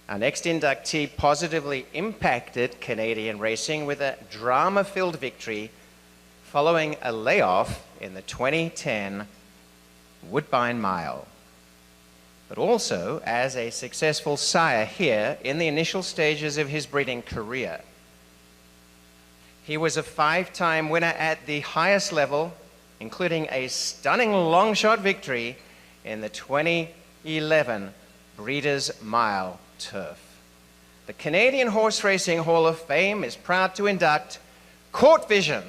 Our next inductee positively impacted Canadian racing with a drama-filled victory following a layoff in the 2010 Woodbine Mile, but also as a successful sire here in the initial stages of his breeding career. He was a 5-time winner at the highest level, including a stunning long-shot victory in the 2011 Breeders' Mile Turf. The Canadian Horse Racing Hall of Fame is proud to induct Court Vision.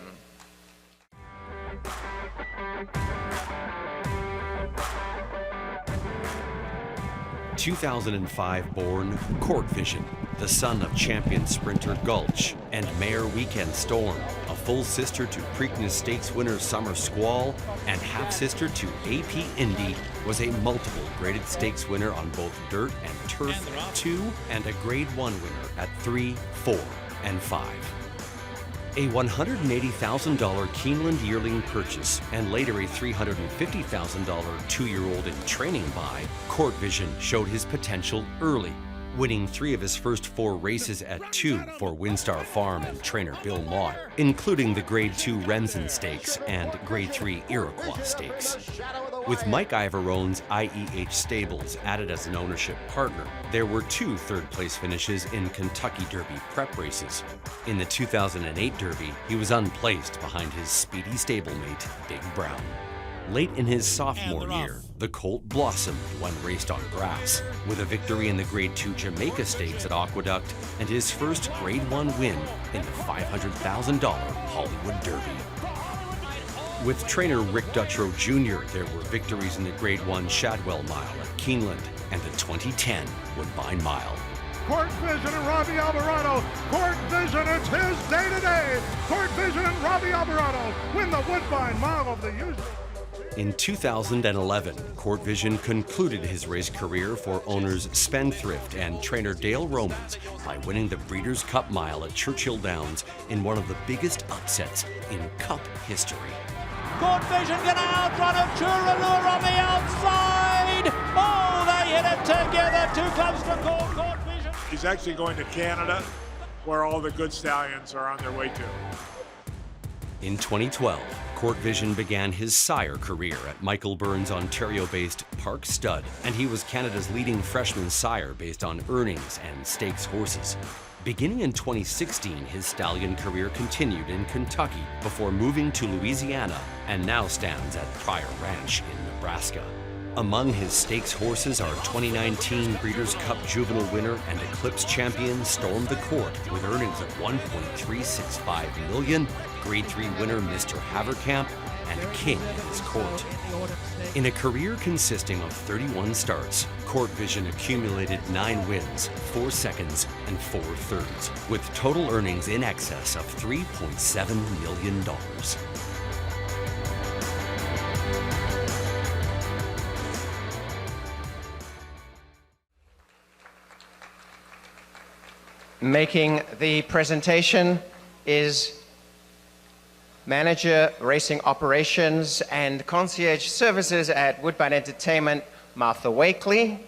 2005 born Court Vision, the son of champion sprinter Gulch and Mare Weekend Storm, a full sister to Preakness Stakes winner Summer Squall and half-sister to AP Indy, was a multiple graded stakes winner on both dirt and turf 2 and a grade 1 winner at 3, 4, and 5. A $180,000 Keeneland yearling purchase and later a $350,000 two-year-old in training buy, Court Vision showed his potential early, winning 3 of his first 4 races at 2 for Windstar Farm and trainer Bill Mott, including the Grade 2 Remsen Stakes and Grade 3 Iroquois Stakes. With Mike Ivarone's IEH Stables added as an ownership partner, there were 2 third-place finishes in Kentucky Derby prep races. In the 2008 Derby, he was unplaced behind his speedy stablemate, Big Brown. Late in his sophomore year, the colt blossomed when raced on grass, with a victory in the Grade 2 Jamaica Stakes at Aqueduct and his first Grade 1 win in the $500,000 Hollywood Derby. With trainer Rick Dutrow Jr., there were victories in the Grade 1 Shadwell Mile at Keeneland and the 2010 Woodbine Mile. Court Vision and Robbie Alvarado. Court Vision, it's his day today. Court Vision and Robbie Alvarado win the Woodbine Mile of the usual. In 2011, Court Vision concluded his race career for owners Spendthrift and trainer Dale Romans by winning the Breeders' Cup Mile at Churchill Downs in one of the biggest upsets in Cup history. Court Vision gonna outrun him, Turalure on the outside! Oh, they hit it together, too close to call Court Vision. He's actually going to Canada, where all the good stallions are on their way to. In 2012, Court Vision began his sire career at Michael Burns Ontario-based Park Stud, and he was Canada's leading freshman sire based on earnings and stakes horses. Beginning in 2016, his stallion career continued in Kentucky before moving to Louisiana and now stands at Pryor Ranch in Nebraska. Among his stakes horses are 2019 Breeders' Cup Juvenile winner and Eclipse champion Storm the Court with earnings of $1.365 million, Grade 3 winner Mr. Haverkamp, and a king in his court. In a career consisting of 31 starts, Court Vision accumulated 9 wins, 4 seconds, and 4 thirds, with total earnings in excess of $3.7 million. Making the presentation is Manager Racing Operations and Concierge Services at Woodbine Entertainment, Martha Wakely,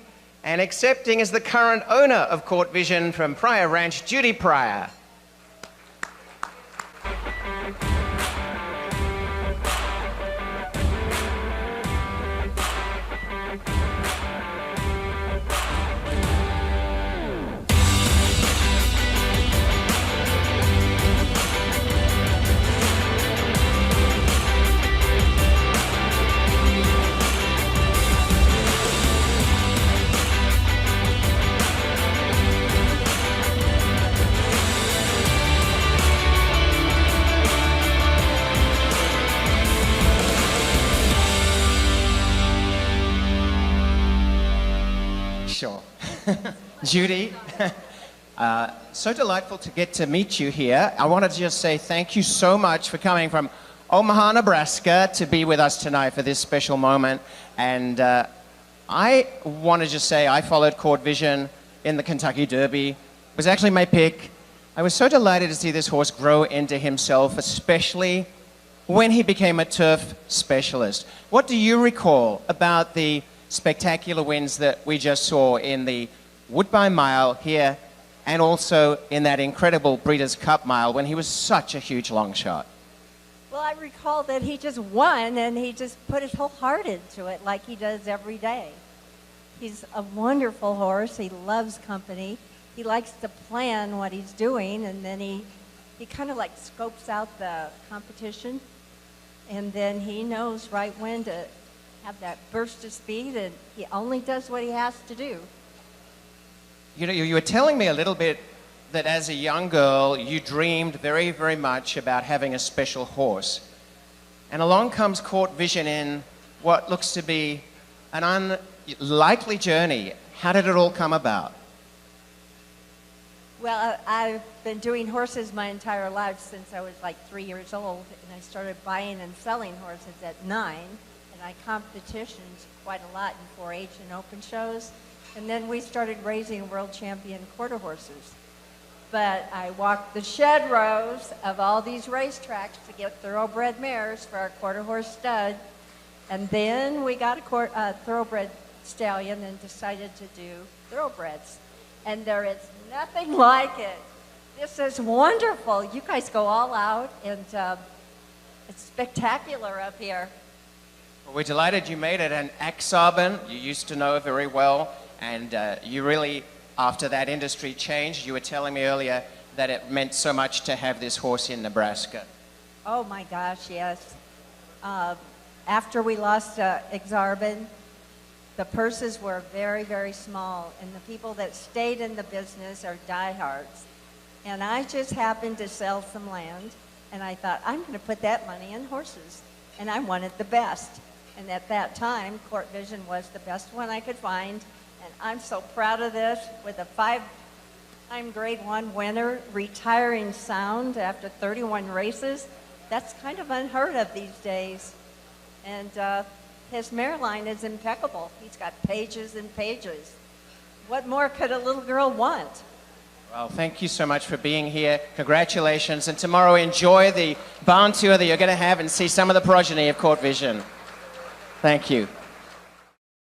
and accepting as the current owner of Court Vision from Pryor Ranch, Judy Pryor. Sure. Judy, so delightful to get to meet you here. I want to just say thank you so much for coming from Omaha, Nebraska to be with us tonight for this special moment. And I want to just say I followed Court Vision in the Kentucky Derby. It was actually my pick. I was so delighted to see this horse grow into himself, especially when he became a turf specialist. What do you recall about the spectacular wins that we just saw in the Woodbine Mile here and also in that incredible Breeders' Cup Mile when he was such a huge long shot? Well, I recall that he just won and he just put his whole heart into it like he does every day. He's a wonderful horse. He loves company. He likes to plan what he's doing, and then he kind of like scopes out the competition, and then he knows right when to have that burst of speed, and he only does what he has to do. You know, you were telling me a little bit that as a young girl, you dreamed very, very much about having a special horse. And along comes Court Vision in what looks to be an unlikely journey. How did it all come about? Well, I've been doing horses my entire life since I was like 3 years old, and I started buying and selling horses at 9, and I competitions quite a lot in 4-H and open shows, and then we started raising world champion quarter horses. But I walked the shed rows of all these racetracks to get thoroughbred mares for our quarter horse stud, and then we got a thoroughbred stallion and decided to do thoroughbreds. And there is nothing like it. This is wonderful. You guys go all out, and it's spectacular up here. Well, we're delighted you made it. And Aksarben, you used to know very well, and you really, after that industry changed, you were telling me earlier that it meant so much to have this horse in Nebraska. Oh my gosh, yes. After we lost Aksarben, the purses were very, very small, and the people that stayed in the business are diehards. And I just happened to sell some land, and I thought, I'm going to put that money in horses. And I wanted the best. And at that time, Court Vision was the best one I could find. And I'm so proud of this, with a 5-time Grade 1 winner, retiring sound after 31 races. That's kind of unheard of these days. And his mare line is impeccable. He's got pages and pages. What more could a little girl want? Well, thank you so much for being here. Congratulations. And tomorrow, enjoy the barn tour that you're going to have and see some of the progeny of Court Vision. Thank you.